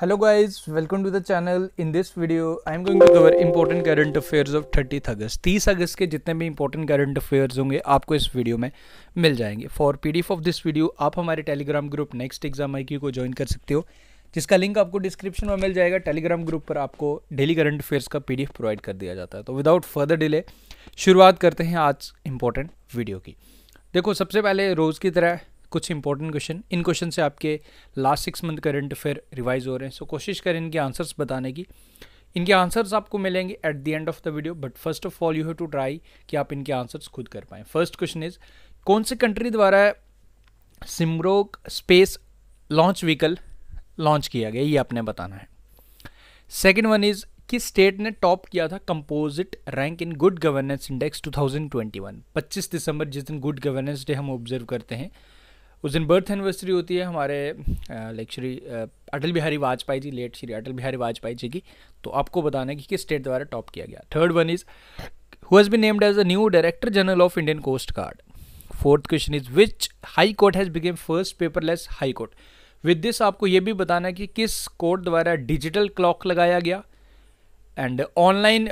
Hello guys, welcome to the channel. In this video, I am going to cover important current affairs of 30th अगस्त 30 अगस्त के जितने भी important current affairs होंगे आपको इस video में मिल जाएंगे. For PDF of this video आप हमारे Telegram group next exam IQ को ज्वाइन कर सकते हो, जिसका लिंक आपको डिस्क्रिप्शन में मिल जाएगा. टेलीग्राम ग्रुप पर आपको डेली करंट अफेयर्स का PDF प्रोवाइड कर दिया जाता है. तो विदाउट फर्दर डिले शुरुआत करते हैं आज इंपॉर्टेंट वीडियो की. देखो, सबसे पहले रोज़ की तरह कुछ इंपॉर्टेंट क्वेश्चन. इन क्वेश्चन से आपके last 6 month current affair revise हो रहे हैं. सो कोशिश करें इनके आंसर्स बताने की. इनके आंसर्स आपको मिलेंगे at the end of the video, but first of all you have to try कि आप इनके आंसर्स खुद कर पाएँ. फर्स्ट क्वेश्चन इज, कौन से कंट्री द्वारा Simorgh space launch vehicle launch किया गया, ये आपने बताना है. सेकेंड वन इज, किस स्टेट ने टॉप किया था composite rank in good governance index 2021. 25 दिसंबर जिस दिन गुड गवर्नेंस डे हम ऑब्जर्व करते हैं, उस दिन बर्थ एनिवर्सरी होती है हमारे श्री अटल बिहारी वाजपेयी जी, लेट श्री अटल बिहारी वाजपेयी जी की. तो आपको बताना है कि किस स्टेट द्वारा टॉप किया गया. Third one is, who has been named as a new director general of Indian coast guard. Fourth question is, which high court has became first paperless high court. With this आपको ये भी बताना है कि किस court द्वारा digital clock लगाया गया एंड ऑनलाइन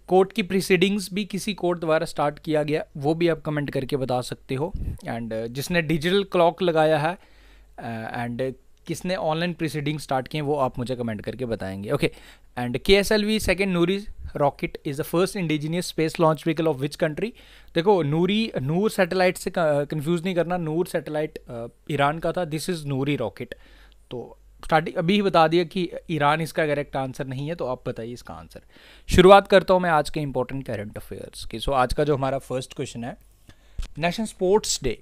कोर्ट की प्रीसीडिंग्स भी किसी कोर्ट द्वारा स्टार्ट किया गया, वो भी आप कमेंट करके बता सकते हो. एंड जिसने डिजिटल क्लॉक लगाया है एंड किसने ऑनलाइन प्रीसीडिंग स्टार्ट किए, वो आप मुझे कमेंट करके बताएंगे. Okay. And KSLV second Noori rocket is the first indigenous space launch vehicle of which country. देखो, नूर सैटेलाइट से कंफ्यूज नहीं करना. नूर सैटेलाइट ईरान का था, दिस इज़ नूरी रॉकेट. तो स्टार्टिंग अभी ही बता दिया कि ईरान इसका करेक्ट आंसर नहीं है, तो आप बताइए इसका आंसर. शुरुआत करता हूँ मैं आज के इंपॉर्टेंट करंट अफेयर्स की. सो आज का जो हमारा फर्स्ट क्वेश्चन है, नेशनल स्पोर्ट्स डे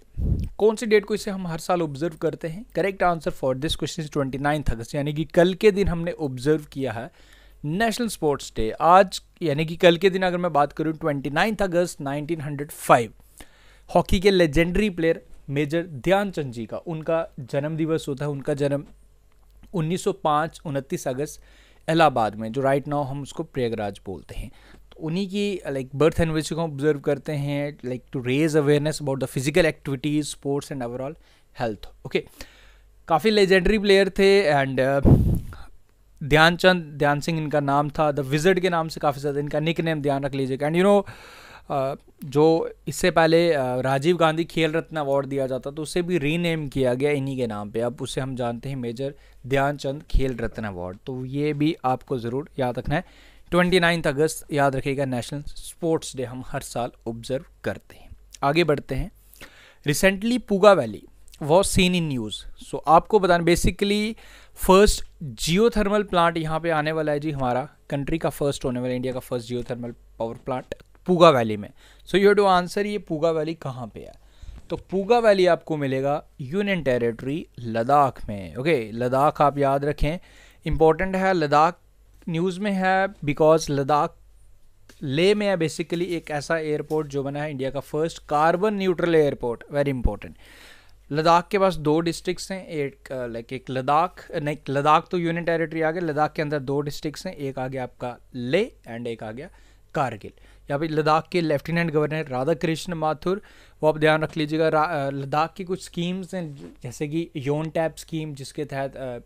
कौन सी डेट को इसे हम हर साल ऑब्जर्व करते हैं. Correct answer for this question is 29 अगस्त, यानी कि कल के दिन हमने ऑब्जर्व किया है नेशनल स्पोर्ट्स डे. आज यानी कि कल के दिन अगर मैं बात करूँ 29 अगस्त 1905, हॉकी के लेजेंडरी प्लेयर मेजर ध्यानचंद जी का उनका जन्म दिवस होता है. उनका जन्म 1905 29 अगस्त इलाहाबाद में, जो राइट नाउ हम उसको प्रयागराज बोलते हैं. तो उन्हीं की बर्थ एनिवर्सरी को ऑब्जर्व करते हैं to raise awareness about the physical activities, sports and overall health. Okay. काफ़ी लेजेंडरी प्लेयर थे एंड ध्यान सिंह इनका नाम था. द विजर्ड के नाम से काफ़ी ज़्यादा इनका निक नेम ध्यान रख लीजिएगा. एंड जो इससे पहले राजीव गांधी खेल रत्न अवार्ड दिया जाता, तो उसे भी रीनेम किया गया इन्हीं के नाम पे. अब उसे हम जानते हैं मेजर ध्यानचंद खेल रत्न अवार्ड. तो ये भी आपको ज़रूर याद रखना है. 29 अगस्त याद रखिएगा, नेशनल स्पोर्ट्स डे हम हर साल ऑब्जर्व करते हैं. आगे बढ़ते हैं. Recently Puga valley was seen in news. So आपको बताना, बेसिकली फर्स्ट जियोथर्मल प्लांट यहाँ पे आने वाला है जी. हमारा कंट्री का फर्स्ट होने वाला, इंडिया का first geothermal power plant Puga valley में. So you have to answer, ये पूगा वैली कहाँ पे है. तो पूगा वैली आपको मिलेगा यूनियन टेरिटरी लद्दाख में. ओके. लद्दाख आप याद रखें, इंपॉर्टेंट है. लद्दाख न्यूज़ में है बिकॉज लद्दाख ले में है बेसिकली एक ऐसा एयरपोर्ट जो बना है इंडिया का first carbon neutral airport. Very important. Ladakh के पास 2 डिस्ट्रिक्ट्स हैं. एक लद्दाख तो यूनियन टेरिटरी आ गया. लद्दाख के अंदर 2 डिस्ट्रिक्ट्स हैं, एक आ गया आपका ले एंड एक आ गया कारगिल. यहाँ पे लद्दाख के लेफ्टिनेंट गवर्नर राधा कृष्ण माथुर, वो आप ध्यान रख लीजिएगा. लद्दाख की कुछ स्कीम्स हैं, जैसे कि योन टैब स्कीम, जिसके तहत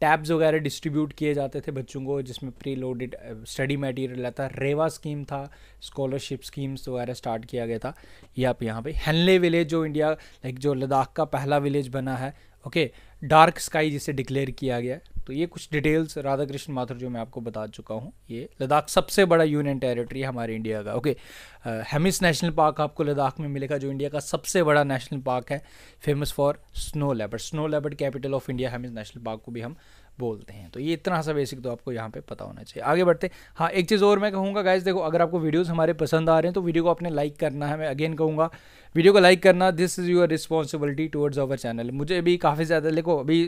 टैब्स वगैरह डिस्ट्रीब्यूट किए जाते थे बच्चों को, जिसमें प्री लोडेड स्टडी मटेरियल रहता है. रेवा स्कीम था, स्कॉलरशिप स्कीम्स वगैरह स्टार्ट किया गया था. ये आप यहाँ पे हेनले विलेज, जो इंडिया जो लद्दाख का पहला विलेज बना है. ओके. डार्क स्काई जिसे डिक्लेयर किया गया. तो ये कुछ डिटेल्स राधा कृष्ण माथुर जो मैं आपको बता चुका हूँ. ये लद्दाख सबसे बड़ा यूनियन टेरिटरी है हमारे इंडिया का. ओके. हेमिस नेशनल पार्क आपको लद्दाख में मिलेगा, जो इंडिया का सबसे बड़ा नेशनल पार्क है, famous for snow leopard. Snow leopard capital of India Hemis national park को भी हम बोलते हैं. तो ये इतना सा बेसिक तो आपको यहाँ पे पता होना चाहिए. आगे बढ़ते. हाँ, एक चीज़ और मैं कहूँगा गाइज, देखो, अगर आपको वीडियोस हमारे पसंद आ रहे हैं तो वीडियो को अपने लाइक करना है. मैं अगेन कहूँगा, वीडियो को लाइक करना, this is your responsibility towards our channel. मुझे भी काफ़ी ज़्यादा, देखो अभी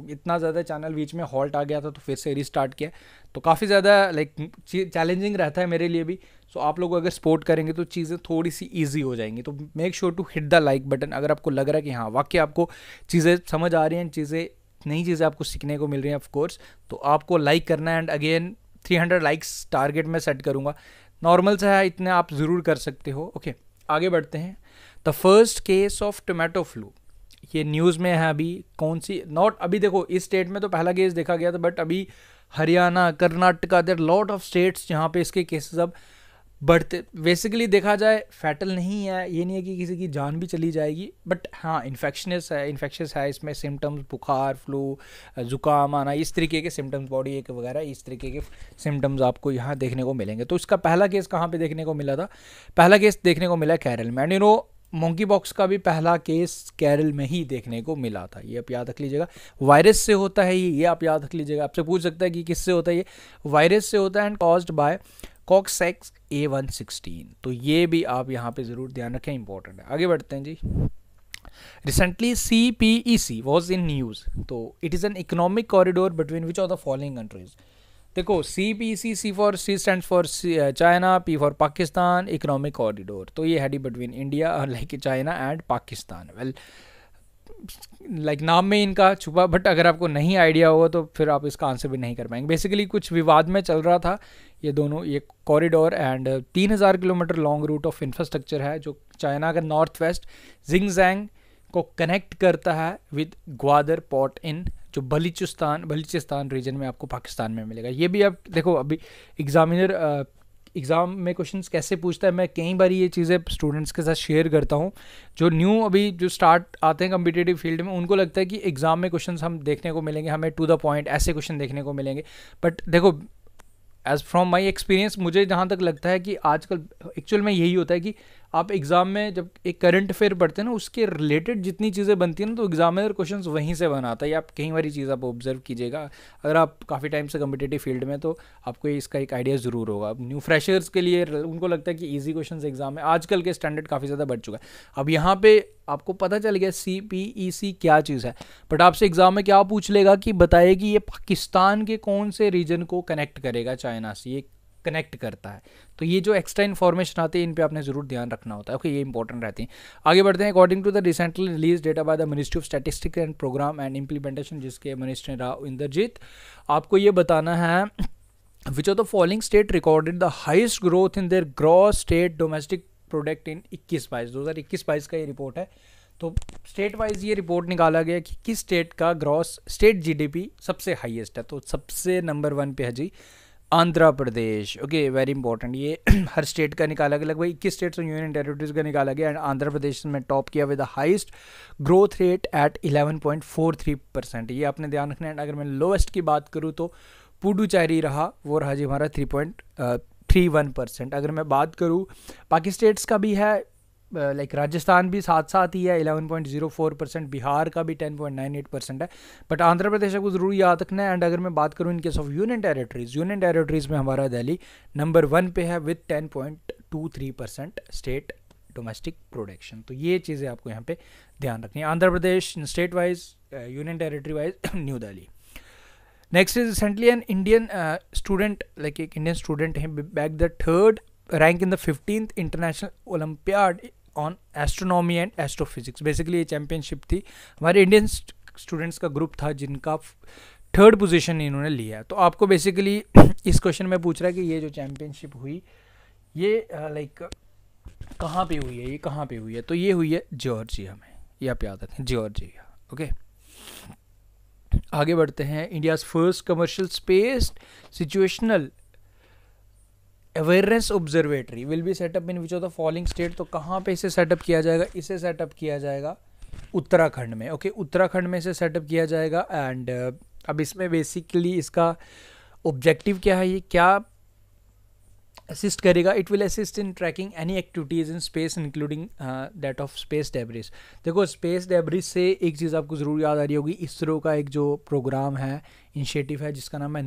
इतना ज़्यादा चैनल बीच में हॉल्ट आ गया था, तो फिर से रिस्टार्ट किया, तो काफ़ी ज़्यादा चैलेंजिंग रहता है मेरे लिए भी. सो आप लोग अगर सपोर्ट करेंगे तो चीज़ें थोड़ी सी ईजी हो जाएंगी. तो make sure to hit the like button अगर आपको लग रहा है कि हाँ वाकई आपको चीज़ें समझ आ रही हैं, नई चीज़ें आपको सीखने को मिल रही हैं. ऑफ कोर्स, तो आपको लाइक करना है. एंड अगेन 300 लाइक्स टारगेट में सेट करूँगा. नॉर्मल से है, इतने आप ज़रूर कर सकते हो. ओके. आगे बढ़ते हैं. The first case of tomato flu ये न्यूज़ में है अभी, कौन सी नॉट, अभी देखो इस स्टेट में तो पहला केस देखा गया था, बट अभी Haryana, Karnataka, there lot of states जहाँ पे इसके केसेस अब बढ़ते। बेसिकली देखा जाए फैटल नहीं है, ये नहीं है कि किसी की जान भी चली जाएगी, बट हाँ इन्फेक्शियस है इसमें सिम्टम्स, बुखार, फ्लू, जुकाम आना, इस तरीके के सिम्टम्स, बॉडी एक वगैरह इस तरीके के सिम्टम्स आपको यहाँ देखने को मिलेंगे। तो इसका पहला केस कहाँ पे देखने को मिला था? पहला केस देखने को मिला केरल में। And you know monkey pox का भी पहला केस केरल में ही देखने को मिला था। ये आप याद रख लीजिएगा, वायरस से होता है ये आप याद रख लीजिएगा। आपसे पूछ सकता है कि किससे होता है, ये वायरस से होता है एंड कॉज्ड बाय कॉक्सैक्स A116। तो ये भी आप यहाँ पे ज़रूर ध्यान रखें, इंपॉर्टेंट है। आगे बढ़ते हैं जी। Recently CPEC was in news. तो it is an economic corridor between which of the following countries. देखो CPEC, C stands for China, P for Pakistan, economic corridor. तो ये है between India like China and Pakistan. Well like नाम में इनका छुपा, but अगर आपको नहीं आइडिया होगा तो फिर आप इसका आंसर भी नहीं कर पाएंगे। बेसिकली कुछ विवाद में चल रहा था ये दोनों, ये corridor and 3000 kilometre long route of infrastructure है जो चाइना का नॉर्थ वेस्ट जिंगजैंग को कनेक्ट करता है विद ग्वादर पोर्ट इन जो बलूचिस्तान रीजन में आपको पाकिस्तान में मिलेगा। ये भी आप देखो, अभी एग्ज़ाम में क्वेश्चंस कैसे पूछता है, मैं कई बार ये चीज़ें स्टूडेंट्स के साथ शेयर करता हूँ जो न्यू अभी जो स्टार्ट आते हैं कम्पिटिटिव फील्ड में, उनको लगता है कि एग्ज़ाम में क्वेश्चंस हम देखने को मिलेंगे, हमें टू द पॉइंट ऐसे क्वेश्चन देखने को मिलेंगे। बट देखो एज फ्रॉम माई एक्सपीरियंस मुझे जहाँ तक लगता है कि आजकल एक्चुअल में यही होता है कि आप एग्ज़ाम में जब एक करंट अफेयर पढ़ते हैं ना, उसके रिलेटेड जितनी चीज़ें बनती हैं ना, तो एग्जामिनर क्वेश्चंस वहीं से बनाता है। आप कई बारी चीज़ आप ऑब्जर्व कीजिएगा, अगर आप काफ़ी टाइम से कम्पिटिटिव फील्ड में, तो आपको इसका एक आइडिया ज़रूर होगा। अब न्यू फ्रेशर्स के लिए उनको लगता है कि ईजी क्वेश्चंस एग्जाम में, आजकल के स्टैंडर्ड काफ़ी ज़्यादा बढ़ चुका है। अब यहाँ पे आपको पता चल गया CPEC क्या चीज़ है, बट आपसे एग्जाम में क्या पूछ लेगा कि बताइए कि ये पाकिस्तान के कौन से रीजन को कनेक्ट करेगा चाइना से, ये कनेक्ट करता है। तो ये जो एक्स्ट्रा इन्फॉर्मेशन आती है इन पे आपने जरूर ध्यान रखना होता है। ओके, ये इंपॉर्टेंट रहती है। आगे बढ़ते हैं। According to the recently release data by the ministry of statistics and programme and implementation, जिसके मिनिस्टर राव इंद्रजीत, आपको ये बताना है which of the following state recorded the highest growth in their gross state domestic product इन 21-22। 2021-22 का ये report है। तो स्टेट वाइज ये रिपोर्ट निकाला गया कि किस स्टेट का ग्रॉस स्टेट GDP सबसे हाईएस्ट है। तो सबसे नंबर 1 पे है जी Andhra Pradesh. Okay, very important. ये हर स्टेट का निकाला गया, लगभग 21 स्टेट्स और यूनियन टेरिटरीज का निकाला गया एंड आंध्र प्रदेश में टॉप किया with the highest growth rate at 11.43%। ये आपने ध्यान रखना है। अगर मैं लोएस्ट की बात करूँ तो पुडुचेरी रहा, वो रहा जी हमारा 3.31%। अगर मैं बात करूँ बाकी स्टेट्स का भी है, लाइक राजस्थान भी साथ साथ ही है 11.04%, बिहार का भी 10.98% है, बट आंध्र प्रदेश को जरूर याद रखना है। एंड अगर मैं बात करूँ in case of union territories में हमारा दिल्ली नंबर 1 पे है विद 10.23% स्टेट डोमेस्टिक प्रोडक्शन। तो ये चीज़ें आपको यहाँ पे ध्यान रखनी है। Andhra Pradesh state wise, union territory wise New Delhi. Next is recently an Indian student, like एक इंडियन स्टूडेंट है, bag the 3rd rank in the 15th international olympiad on astronomy and astrophysics. Basically ये चैंपियनशिप थी, हमारे इंडियन स्टूडेंट्स का group था जिनका 3rd position इन्होंने लिया। तो आपको बेसिकली इस क्वेश्चन में पूछ रहा है कि ये जो चैंपियनशिप हुई ये लाइक कहाँ पे हुई है, ये कहाँ पे हुई है? तो ये हुई है जॉर्जिया में, ये आप याद रखें, जॉर्जिया। ओके, आगे बढ़ते हैं। India's first commercial space situational awareness observatory will be set up in which of the following state. तो कहाँ पे इसे सेटअप किया जाएगा? इसे सेटअप किया जाएगा उत्तराखंड में। ओके, उत्तराखंड में इसे सेटअप किया जाएगा। एंड अब इसमें बेसिकली इसका ऑब्जेक्टिव क्या है, ये क्या असिस्ट करेगा? It will assist in tracking any activities in space including that of space debris. देखो स्पेस डेब्रिस से एक चीज़ आपको ज़रूर याद आ रही होगी, इसरो का एक जो प्रोग्राम है, इनिशिएटिव है, जिसका नाम है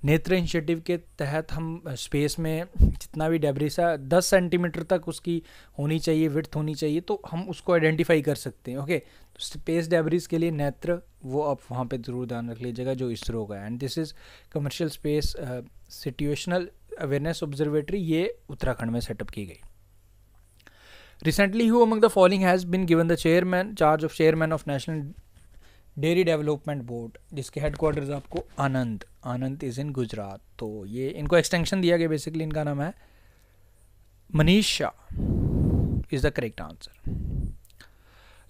नेत्रा इनिशिएटिव के तहत हम स्पेस में जितना भी डेब्रिस है 10 सेंटीमीटर तक उसकी होनी चाहिए, विड्थ होनी चाहिए, तो हम उसको आइडेंटिफाई कर सकते हैं। ओके, तो स्पेस डेब्रिस के लिए नेत्र, वो आप वहाँ पे ज़रूर ध्यान रख लीजिएगा, जो इसरो का है। And this is commercial space situational awareness observatory, ये उत्तराखंड में सेटअप की गई। Recently who among the following has been given the charge of chairman of national dairy development board, जिसके हेडक्वार्टर्स आपको आनंद इज़ इन गुजरात। तो ये इनको एक्सटेंशन दिया गया, बेसिकली इनका नाम है Manish Shah is the correct answer.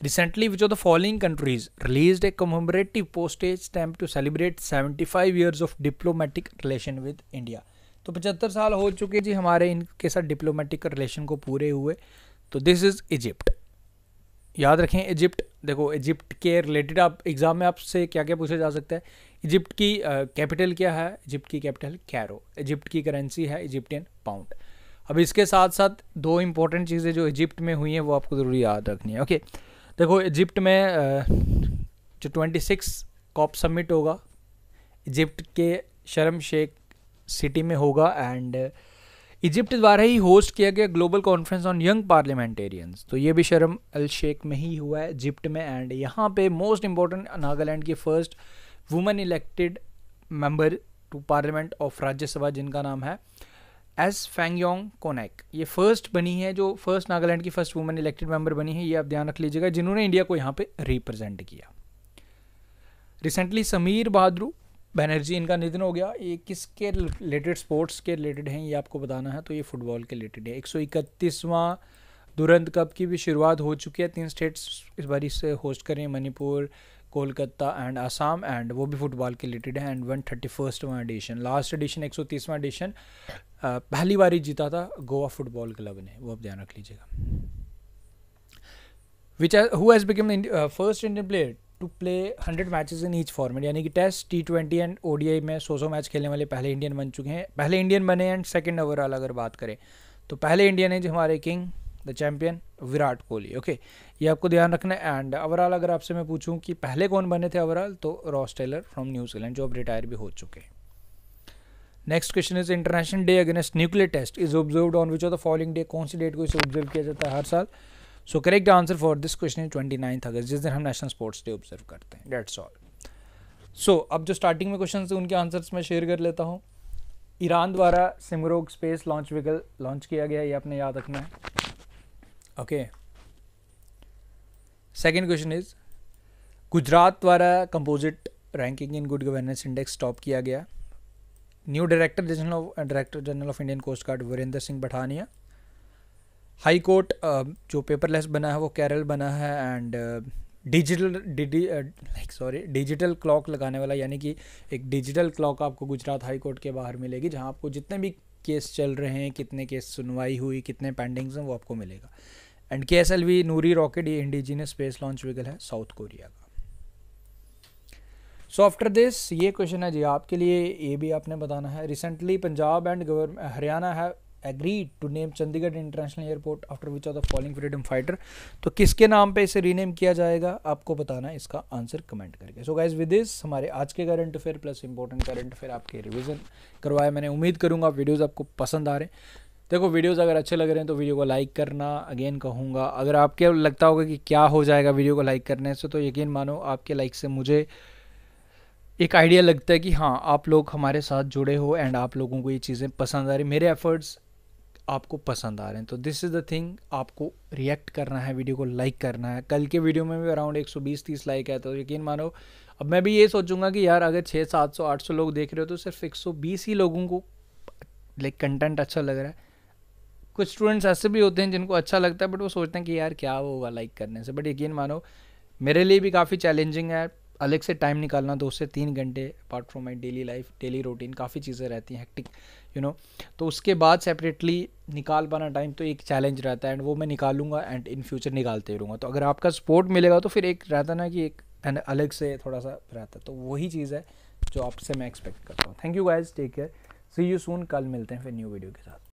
Recently, which of the following countries released a commemorative postage stamp to celebrate 75 years of diplomatic relation with India? तो 75 साल हो चुके जी हमारे इनके साथ डिप्लोमेटिक रिलेशन को पूरे हुए. तो दिस इज़ इजिप्ट. याद रखें इजिप्ट. देखो इजिप्ट के रिलेटेड आप एग्ज़ाम में आपसे क्या क्या पूछा जा सकता है. इजिप्ट की कैपिटल क्या है? इजिप्ट की कैपिटल कैरो. इजिप्ट की करेंसी है इजिप्टियन पाउंड. अब इसके साथ साथ दो इंपॉर्टेंट चीज़ें जो इजिप्ट में हुई हैं वो आपको ज़रूरी याद रखनी है. ओके देखो इजिप्ट में जो 26 कॉप समिट होगा इजिप्ट के शर्म शेख सिटी में होगा. एंड इजिप्ट द्वारा ही होस्ट किया गया global conference on young parliamentarians. तो ये भी शर्म अल शेख में ही हुआ है इजिप्ट में. एंड यहाँ पे मोस्ट इंपॉर्टेंट नागालैंड की first women elected member to parliament of Rajya Sabha जिनका नाम है एस फेंगयोंग कोनैक. ये फर्स्ट बनी है जो फर्स्ट नागालैंड की फर्स्ट वुमेन इलेक्टेड मेंबर बनी है. ये आप ध्यान रख लीजिएगा जिन्होंने इंडिया को यहाँ पे रिप्रेजेंट किया. रिसेंटली समीर बहादुर बनर्जी इनका निधन हो गया. ये किसके रिलेटेड स्पोर्ट्स के रिलेटेड हैं ये आपको बताना है. तो ये फुटबॉल के रिलेटेड है. 131वां दुरंत कप की भी शुरुआत हो चुकी है. 3 स्टेट्स इस बार से होस्ट करें मणिपुर कोलकाता एंड आसाम. एंड वो भी फुटबॉल के रिलेटेड है. एंड 131वां एडिशन लास्ट एडिशन 130वां एडिशन पहली बार ही जीता था गोवा फुटबॉल क्लब ने. वो आप ध्यान रख लीजिएगा. Which who has become first Indian player to play 100 matches in each format. यानी कि टेस्ट T20 एंड ODI में 100 मैच खेलने वाले पहले इंडियन बन चुके हैं. पहले इंडियन बने एंड सेकंड ओवरऑल अगर बात करें तो पहले इंडियन है जो हमारे king the champion Virat Kohli. Okay ये आपको ध्यान रखना है. एंड ओवरऑल अगर आपसे मैं पूछूं कि पहले कौन बने थे ओवरऑल तो रॉस टेलर फ्रॉम न्यूजीलैंड जो अब रिटायर भी हो चुके हैं. Next question is international day against nuclear test is observed on which of the following day. कौन सी डेट को इसे ऑब्जर्व किया जाता है हर साल. So correct answer for this question is 29 अगस्त जिस दिन हम नेशनल स्पोर्ट्स डे ऑब्जर्व करते हैं. That's all. सो अब जो स्टार्टिंग में क्वेश्चन थे उनके आंसर्स मैं शेयर कर लेता हूँ. ईरान द्वारा Simorgh space launch vehicle launch किया गया. ये आपने याद रखना है. Okay second question is Gujarat द्वारा composite ranking in good governance index top किया गया. New director general of Indian coast guard Virendra Singh Pathania. High court जो पेपरलेस बना है वो केरल बना है. एंड डिजिटल क्लॉक लगाने वाला यानी कि एक डिजिटल क्लॉक आपको गुजरात हाई कोर्ट के बाहर मिलेगी जहां आपको जितने भी केस चल रहे हैं कितने केस सुनवाई हुई कितने पेंडिंग्स हैं वो आपको मिलेगा. एंड KSLV नूरी रॉकेट ये इंडिजिनस स्पेस लॉन्च व्हीकल है साउथ कोरिया का. सो आफ्टर दिस ये क्वेश्चन है जी आपके लिए. ये भी आपने बताना है. रिसेंटली पंजाब एंड हरियाणा है agreed to name Chandigarh international airport after which of the following freedom fighter. तो किसके नाम पे इसे रीनेम किया जाएगा आपको बताना है. इसका आंसर कमेंट करके. सो गाइज विद दिस हमारे आज के current affair plus important current affair आपके रिवीजन करवाए. मैंने उम्मीद करूँगा वीडियोज़ आपको पसंद आ रहे हैं. देखो वीडियोज़ अगर अच्छे लग रहे हैं तो वीडियो को लाइक करना अगेन कहूँगा. अगर आपके लगता होगा कि क्या हो जाएगा वीडियो को लाइक करने से तो यकीन मानो आपके लाइक से मुझे एक आइडिया लगता है कि हाँ आप लोग हमारे साथ जुड़े हो एंड आप लोगों को ये चीज़ें पसंद आ रही. मेरे एफर्ट्स आपको पसंद आ रहे हैं. तो दिस इज़ द थिंग. आपको रिएक्ट करना है वीडियो को लाइक करना है. कल के वीडियो में भी अराउंड 120-30 लाइक है. तो यकीन मानो अब मैं भी ये सोचूंगा कि यार अगर 600-700-800 लोग देख रहे हो तो सिर्फ 120 ही लोगों को लाइक कंटेंट अच्छा लग रहा है. कुछ स्टूडेंट्स ऐसे भी होते हैं जिनको अच्छा लगता है बट वो सोचते हैं कि यार क्या होगा लाइक करने से. बट यकीन मानो मेरे लिए भी काफ़ी चैलेंजिंग है अलग से टाइम निकालना 2 से 3 घंटे apart from my daily life daily routine. काफ़ी चीज़ें रहती हैं हेक्टिक तो उसके बाद सेपरेटली निकाल पाना टाइम तो एक चैलेंज रहता है. एंड वो मैं निकालूंगा एंड इन फ्यूचर निकालते रहूँगा. तो अगर आपका सपोर्ट मिलेगा तो फिर एक रहता ना कि एक अलग से थोड़ा सा रहता है. तो वही चीज़ है जो आपसे मैं एक्सपेक्ट करता हूँ. Thank you guys. Take care. See you soon. कल मिलते हैं फिर न्यू वीडियो के साथ.